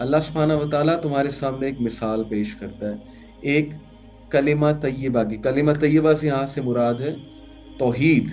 اللہ سبحانہ و تعالیٰ تمہارے سامنے ایک مثال پیش کرتا ہے، ایک کلمہ طیبہ کی۔ کلمہ طیبہ سے یہاں سے مراد ہے توحید،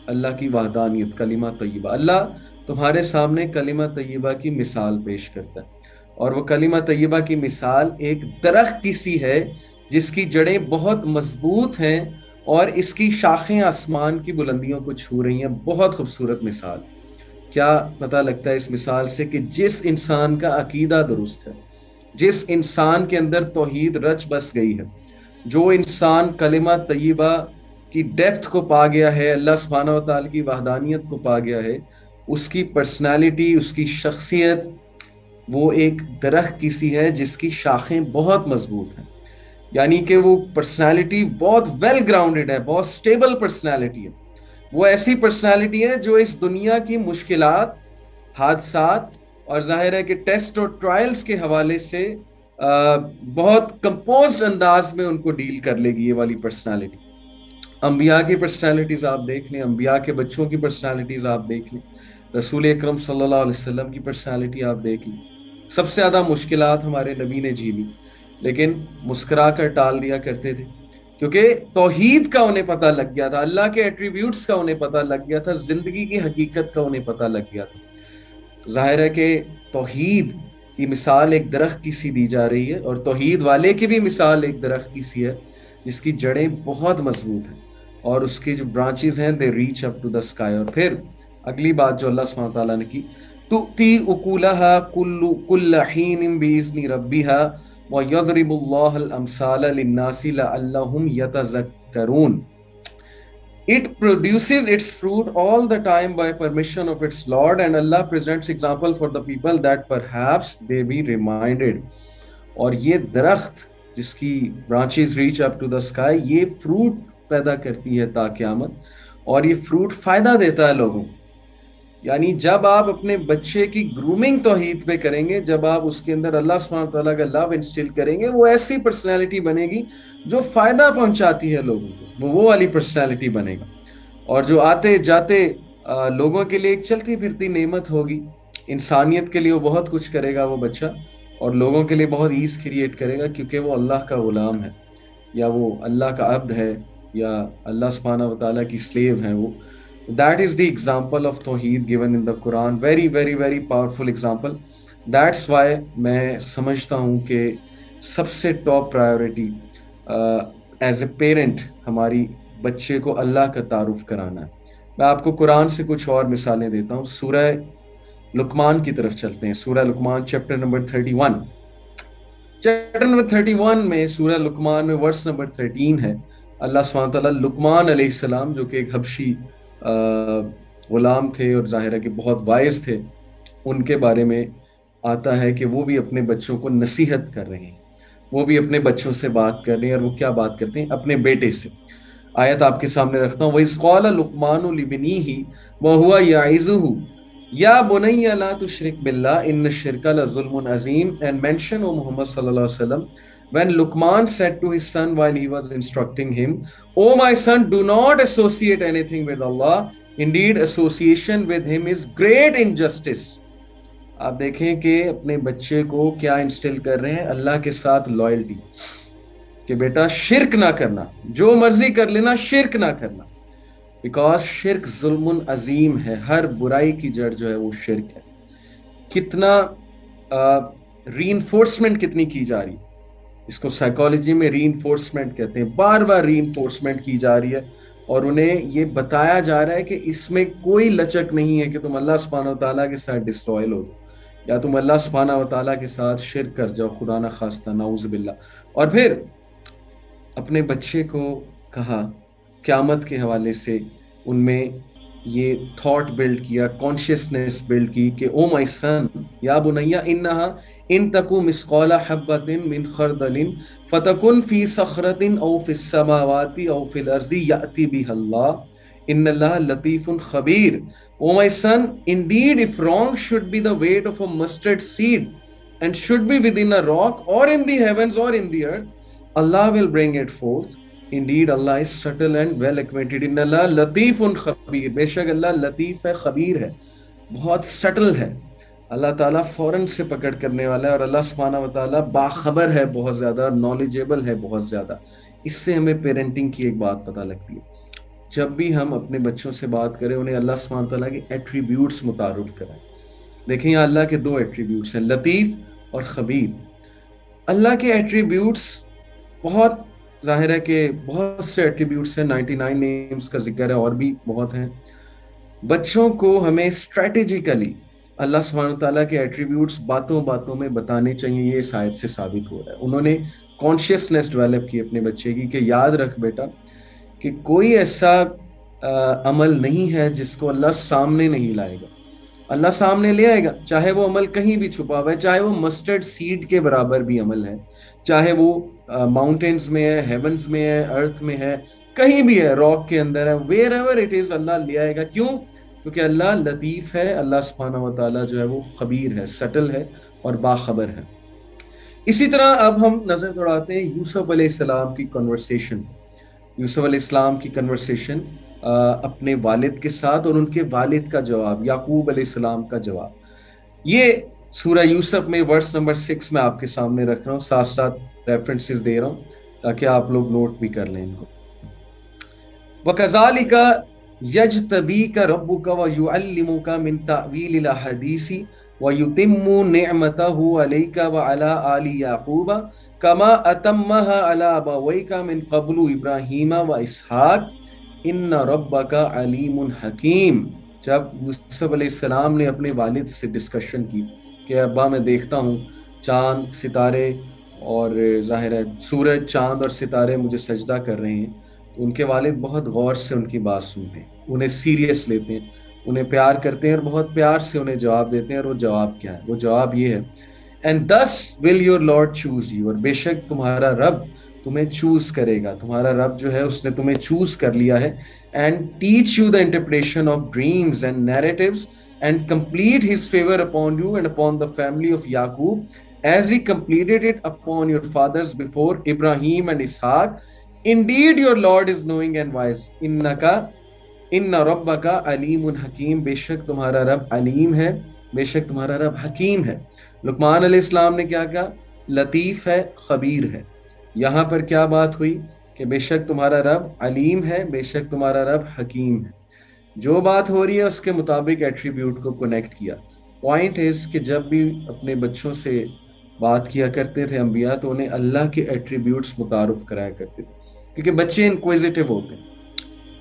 اللہ کی وحدانیت، کلمہ طیبہ۔ اللہ تمہارے سامنے کلمہ طیبہ کی مثال پیش کرتا ہے، اور وہ کلمہ طیبہ کی مثال ایک درخت کی سی ہے جس کی جڑیں بہت مضبوط ہیں اور اس کی شاخیں آسمان کی بلندیوں کو چھو رہی ہیں۔ بہت خوبصورت مثال۔ کیا پتہ لگتا ہے اس مثال سے کہ جس انسان کا عقیدہ درست ہے، جس انسان کے اندر توحید رچ بس گئی ہے، جو انسان کلمہ طیبہ کی ڈیپتھ کو پا گیا ہے، اللہ سبحانہ و تعالی کی وحدانیت کو پا گیا ہے، اس کی پرسنالٹی، اس کی شخصیت وہ ایک درخت کی سی ہے جس کی شاخیں بہت مضبوط ہیں۔ یعنی کہ وہ پرسنالٹی بہت ویل گراؤنڈڈ ہے، بہت سٹیبل پرسنالٹی ہے۔ وہ ایسی پرسنالٹی ہے جو اس دنیا کی مشکلات، حادثات اور ظاہر ہے کہ ٹیسٹ اور ٹرائلز کے حوالے سے بہت کمپوزڈ انداز میں ان کو ڈیل کر لے گی، یہ والی پرسنالٹی۔ انبیاء کی پرسنالٹیز آپ دیکھ لیں، انبیاء کے بچوں کی پرسنالٹیز آپ دیکھ لیں، رسول اکرم صلی اللہ علیہ وسلم کی پرسنالٹی آپ دیکھ لیں۔ سب سے زیادہ مشکلات ہمارے نبی نے جھیلی، لیکن مسکرا کر ٹال دیا کرتے تھے، کیونکہ توحید کا انہیں پتہ لگ گیا تھا، اللہ کے ایٹریبیوٹس کا انہیں پتہ لگ گیا تھا، زندگی کی حقیقت کا انہیں پتہ لگ گیا تھا۔ تو ظاہر ہے کہ توحید کی مثال ایک درخت کی سی دی جا رہی ہے، اور توحید والے کی بھی مثال ایک درخت کی سی ہے جس کی جڑیں بہت مضبوط ہیں، اور اس کی جو برانچز ہیں they reach up to the sky. اور پھر اگلی بات جو اللہ سبحانہ تعالیٰ نے کی، تؤتی اکولہا کل حین باذن ربہا ویضرب اللہ الامثال للناس لعلہم یتذکرون۔ It produces its fruit all the time by permission of its Lord, and Allah presents example for the people that perhaps they be reminded. اور یہ درخت جس کی branches reach up to the sky, یہ فروٹ پیدا کرتی ہے تا قیامت، اور یہ فروٹ فائدہ دیتا ہے لوگوں کو۔ یعنی جب آپ اپنے بچے کی گرومنگ توحید پہ کریں گے، جب آپ اس کے اندر اللہ سبحانہ تعالیٰ کا لو انسٹل کریں گے، وہ ایسی پرسنالٹی بنے گی جو فائدہ پہنچاتی ہے لوگوں کو، وہ والی پرسنالٹی بنے گا، اور جو آتے جاتے لوگوں کے لیے ایک چلتی پھرتی نعمت ہوگی۔ انسانیت کے لیے وہ بہت کچھ کرے گا وہ بچہ، اور لوگوں کے لیے بہت ایز کریٹ کرے گا، کیونکہ وہ اللہ کا غلام ہے، یا وہ اللہ کا عبد ہے، یا اللہ سبحانہ و تعالیٰ کی سلیو ہے وہ۔ That is the example of Tawheed given in the Quran. Very, very, very powerful example. That's why میں سمجھتا ہوں کہ سب سے top priority as a parent ہماری بچے کو اللہ کا تعارف کرانا ہے۔ میں آپ کو قرآن سے کچھ اور مثالیں دیتا ہوں۔ سورہ لقمان کی طرف چلتے ہیں۔ سورہ لقمان چیپٹر نمبر 31، چیپٹر نمبر 31 میں، سورہ لقمان میں ورس نمبر 13 ہے۔ اللہ سبحانہ تعالیٰ لقمان علیہ السلام جو کہ ایک حبشی غلام تھے اور ظاہر ہے کہ بہت وائز تھے، ان کے بارے میں آتا ہے کہ وہ بھی اپنے بچوں کو نصیحت کر رہے ہیں، وہ بھی اپنے بچوں سے بات کر رہے ہیں، اور وہ کیا بات کرتے ہیں؟ اپنے بیٹے سے۔ آیت آپ کے سامنے رکھتا ہوں۔ وَإِذْ قَالَ لُقْمَانُ لِابْنِهِ وَهُوَ يَعِظُهُ يَا بُنَيَّ لَا تُشْرِكْ بِاللَّهِ إِنَّ الشِّرْكَ لَظُلْمٌ عَظِيمٌ، and mention of Muhammad sallallahu alaihi wasallam when Luqman said to his son while he was instructing him, "O my son, do not associate anything with Allah. Indeed, association with him is great injustice." آپ دیکھیں کہ اپنے بچے کو کیا instil کر رہے ہیں؟ اللہ کے ساتھ لائلٹی، کہ بیٹا شرک نہ کرنا، جو مرضی کر لینا، شرک نہ کرنا، بیکاز شرک ظلم عظیم ہے، ہر برائی کی جڑ جو ہے وہ شرک ہے۔ کتنا ری انفورسمنٹ کتنی کی جا رہی ہے، اس کو سائیکالوجی میں ری انفورسمنٹ کہتے ہیں، بار بار ری انفورسمنٹ کی جا رہی ہے، اور انہیں یہ بتایا جا رہا ہے کہ اس میں کوئی لچک نہیں ہے کہ تم اللہ سبحانہ و تعالیٰ کے ساتھ ڈسٹرائل ہو جاؤ، یا تم اللہ سبحانہ و تعالیٰ کے ساتھ شرک کر جاؤ، خدا نہ خواستہ، نعوذ باللہ۔ اور پھر اپنے بچے کو کہا قیامت کے حوالے سے، ان میں یہ تھاٹ بلڈ کیا، کانشیسنیس بلڈ کی کہ او مائی سن یا بنیا انہا ان تکو مثقال حبۃ من خردل فتکن فی صخرۃ او فی السماوات او فی الارض یأتی بها اللہ ان اللہ لطیف خبیر۔ O my son, indeed if wrong should be the weight of a mustard seed and should be within a rock or in the heavens or in the earth, Allah will bring it forth. Indeed, Allah is subtle and well acquainted. ان اللہ لطیف خبیر، بے شک اللہ لطیف ہے، خبیر ہے، بہت still ہے، اللہ تعالیٰ فوراً سے پکڑ کرنے والا ہے، اور اللہ سبحانہ و تعالیٰ باخبر ہے بہت زیادہ، نالجیبل ہے بہت زیادہ۔ اس سے ہمیں پیرنٹنگ کی ایک بات پتہ لگتی ہے، جب بھی ہم اپنے بچوں سے بات کریں انہیں اللہ سبحانہ و تعالیٰ کے ایٹریبیوٹس متعارف کرائیں۔ دیکھیں یہاں اللہ کے دو ایٹریبیوٹس ہیں، لطیف اور خبیر۔ اللہ کے ایٹریبیوٹس بہت، ظاہر ہے کہ بہت سے ایٹریبیوٹس ہیں، 99 نیمز کا ذکر ہے، اور بھی بہت ہیں۔ بچوں کو ہمیں اسٹریٹجیکلی اللہ سبحانہ تعالیٰ کے ایٹریبیوٹس باتوں باتوں میں بتانے چاہیے۔ یہ اس آیت سے ثابت ہو رہا ہے، انہوں نے کانشیسنیس ڈیولپ کی اپنے بچے کی، کہ یاد رکھ بیٹا کہ کوئی ایسا عمل نہیں ہے جس کو اللہ سامنے نہیں لائے گا، اللہ سامنے لے آئے گا، چاہے وہ عمل کہیں بھی چھپا ہوا ہے، چاہے وہ مسٹرڈ سیڈ کے برابر بھی عمل ہے، چاہے وہ ماؤنٹینز میں ہے، ہیونز میں ہے، ارتھ میں ہے، کہیں بھی ہے، راک کے اندر ہے، ویئر ایور اٹ از، اللہ لے آئے گا۔ کیوں؟ کیونکہ اللہ لطیف ہے، اللہ سبحانہ و تعالیٰ جو ہے وہ خبیر ہے، سٹل ہے اور باخبر ہے۔ اسی طرح اب ہم نظر دوڑاتے ہیں یوسف علیہ السلام کی کنورسیشن، یوسف علیہ السلام کی کنورسیشن اپنے والد کے ساتھ، اور ان کے والد کا جواب، یعقوب علیہ السلام کا جواب۔ یہ سورہ یوسف میں ورس نمبر 6 میں آپ کے سامنے رکھ رہا ہوں، ساتھ ساتھ ریفرنسز دے رہا ہوں تاکہ آپ لوگ نوٹ بھی کر لیں ان کو۔ وَكَذَلِكَ يَجْتَبِيكَ رَبُّكَ وَيُعَلِّمُكَ مِن تَأْوِيلِ الْأَحَادِيثِ وَيُتِمُّ نِعْمَتَهُ عَلَيْكَ وَعَلَىٰ آلِ يَعْقُوبَ كَمَا أَتَمَّهَا عَلَىٰ أَبَوَيْكَ مِن قَبْلُ إِبْرَاهِيمَ وَإِسْحَاقَ إِنَّ رَبَّكَ عَلِيمٌ حَكِيمٌ۔ جب یوسف علیہ السلام نے اپنے والد سے ڈسکشن کی کہ ابا میں دیکھتا ہوں چاند ستارے، اور ظاہر ہے سورج چاند اور ستارے مجھے سجدہ کر رہے ہیں، تو ان کے والد بہت غور سے ان کی بات سنتے ہیں، انہیں سیریس لیتے ہیں، انہیں پیار کرتے ہیں، اور بہت پیار سے انہیں جواب دیتے ہیں۔ اور وہ جواب کیا ہے؟ وہ جواب یہ ہے، and thus will your Lord choose you، اور بے شک تمہارا رب تمہیں چوز کرے گا، تمہارا رب جو ہے اس نے تمہیں چوز کر لیا ہے، and teach you the interpretation of dreams and narratives and complete his favor upon you and upon the family of Yaqub as he completed it upon your fathers before Ibrahim and Ishaq. Indeed your Lord is knowing and wise. ان ربک علیم حکیم، بے شک تمہارا رب علیم ہے، بے شک تمہارا رب حکیم ہے۔ لقمان علیہ السلام نے کیا کہا؟ لطیف ہے، خبیر ہے۔ یہاں پر کیا بات ہوئی کہ بے شک تمہارا رب علیم ہے، بے شک تمہارا رب حکیم ہے۔ جو بات ہو رہی ہے اس کے مطابق ایٹریبیوٹ کو کنیکٹ کیا۔ پوائنٹ از کہ جب بھی اپنے بچوں سے بات کیا کرتے تھے انبیاء، تو انہیں اللہ کے ایٹریبیوٹس متعارف کرایا کرتے تھے، کیونکہ بچے انکویزیٹو ہوتے ہیں،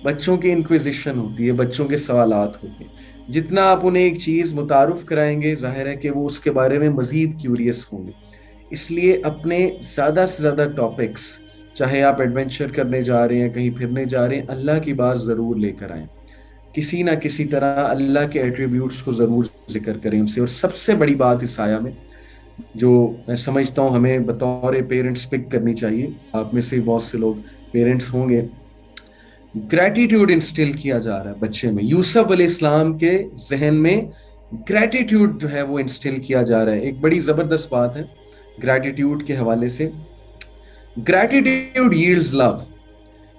بچوں کی انکویزیشن ہوتی ہے، بچوں کے سوالات ہوتے ہیں۔ جتنا آپ انہیں ایک چیز متعارف کرائیں گے، ظاہر ہے کہ وہ اس کے بارے میں مزید کیوریس ہوں گے۔ اس لیے اپنے زیادہ سے زیادہ ٹاپکس، چاہے آپ ایڈونچر کرنے جا رہے ہیں، کہیں پھرنے جا رہے ہیں، اللہ کی بات ضرور لے کر آئیں، کسی نہ کسی طرح اللہ کے ایٹریبیوٹس کو ضرور ذکر کریں ان سے۔ اور سب سے بڑی بات اس آیا میں جو میں سمجھتا ہوں ہمیں بطور پیرنٹس پک کرنی چاہیے، آپ میں سے بہت سے لوگ پیرنٹس ہوں گے، گریٹیٹیوڈ انسٹل کیا جا رہا ہے بچے میں۔ یوسف علیہ السلام کے ذہن میں گریٹیٹیوڈ جو ہے وہ انسٹل کیا جا رہا ہے۔ ایک بڑی زبردست بات ہے گریٹیٹیوڈ کے حوالے سے، گریٹیٹیوڈ ییلڈز لو،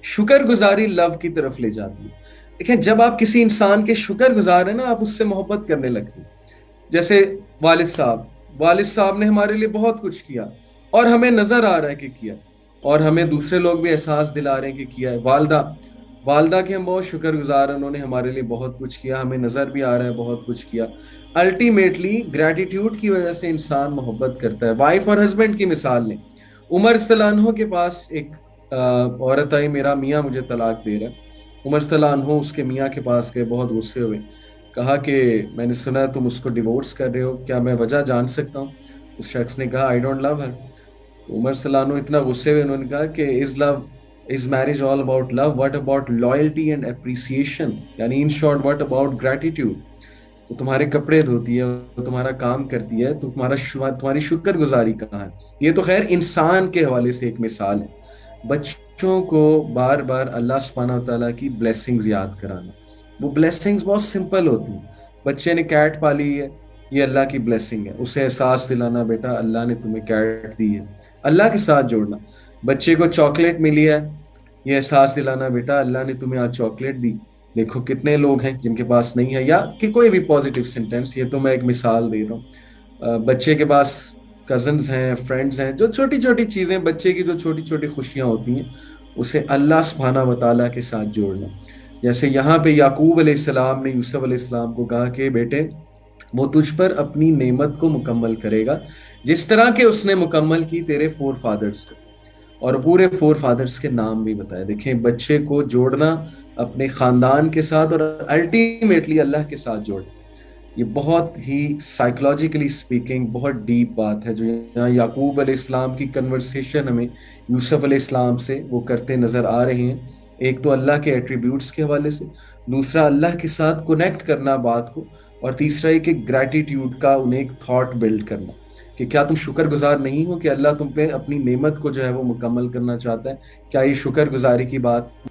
شکر گزاری لو کی طرف لے جاتی ہے۔ دیکھیں جب آپ کسی انسان کے شکر گزار ہیں نا، آپ اس سے محبت کرنے لگتے ہیں۔ جیسے والد صاحب نے ہمارے لیے بہت کچھ کیا، اور ہمیں نظر آ رہا ہے کہ کیا، اور ہمیں دوسرے لوگ بھی احساس دلا رہے ہیں کہ کیا ہے۔ والدہ کے ہم بہت شکر گزار ہیں، انہوں نے ہمارے لیے بہت کچھ کیا، ہمیں نظر بھی آ رہا ہے بہت کچھ کیا۔ الٹیمیٹلی گریٹیٹیوڈ کی وجہ سے انسان محبت کرتا ہے۔ وائف اور ہسبینڈ کی مثال لیں، عمر صلی اللہ عنہ کے پاس ایک عورت آئی، میرا میاں مجھے طلاق دے رہا ہے۔ عمر صلی اللہ عنہ اس کے میاں کے پاس گئے، بہت غصے ہوئے، کہا کہ میں نے سنا تم اس کو ڈیورس کر رہے ہو، کیا میں وجہ جان سکتا ہوں؟ اس شخص نے کہا آئی ڈونٹ لو ہر۔ عمر صلی اللہ عنہ اتنا غصے ہوئے، انہوں نے کہا کہ is marriage all about love? What about loyalty and appreciation؟ یعنی in short what about gratitude؟ وہ تمہارے کپڑے دھوتی ہے، وہ تمہارا کام کرتی ہے، تو تمہاری شکر گزاری کہاں ہے؟ یہ تو خیر انسان کے حوالے سے ایک مثال ہے۔ بچوں کو بار بار اللہ سبحانہ وتعالیٰ کی بلیسنگز یاد کرانا، وہ بلیسنگز بہت سمپل ہوتی ہیں۔ بچے نے کیٹ پالی ہے، یہ اللہ کی بلیسنگ ہے، اسے احساس دلانا بیٹا اللہ نے تمہیں کیٹ دی ہے، اللہ کے ساتھ جوڑنا۔ بچے کو چاکلیٹ ملی ہے، یہ احساس دلانا بیٹا اللہ نے تمہیں آج چاکلیٹ دی، دیکھو کتنے لوگ ہیں جن کے پاس نہیں ہے، یا کہ کوئی بھی پازیٹیو سینٹینس، یہ تو میں ایک مثال دے رہا ہوں. بچے کے پاس کزنز ہیں، فرینڈز ہیں، جو چھوٹی چھوٹی چیزیں، بچے کی جو چھوٹی چھوٹی خوشیاں ہوتی ہیں، اسے اللہ سبحانہ و تعالیٰ کے ساتھ جوڑنا. جیسے یہاں پہ یعقوب علیہ السلام نے یوسف علیہ السلام کو کہا کہ بیٹے وہ تجھ پر اپنی نعمت کو مکمل کرے گا، جس طرح کہ اس نے مکمل کی تیرے فور فادرز کو. اور پورے فور فادرز کے نام بھی بتائے. دیکھیں بچے کو جوڑنا اپنے خاندان کے ساتھ اور الٹیمیٹلی اللہ کے ساتھ جوڑنا، یہ بہت ہی سائیکولوجیکلی سپیکنگ بہت ڈیپ بات ہے جو یہاں یعقوب علیہ السلام کی کنورسیشن ہمیں یوسف علیہ السلام سے وہ کرتے نظر آ رہے ہیں. ایک تو اللہ کے ایٹریبیوٹس کے حوالے سے، دوسرا اللہ کے ساتھ کنیکٹ کرنا بات کو، اور تیسرا ایک گریٹیٹیوڈ کا انہیں ایک تھاٹ بلڈ کرنا کہ کیا تم شکر گزار نہیں ہو کہ اللہ تم پہ اپنی نعمت کو جو ہے وہ مکمل کرنا چاہتا ہے. کیا یہ شکر گزاری کی بات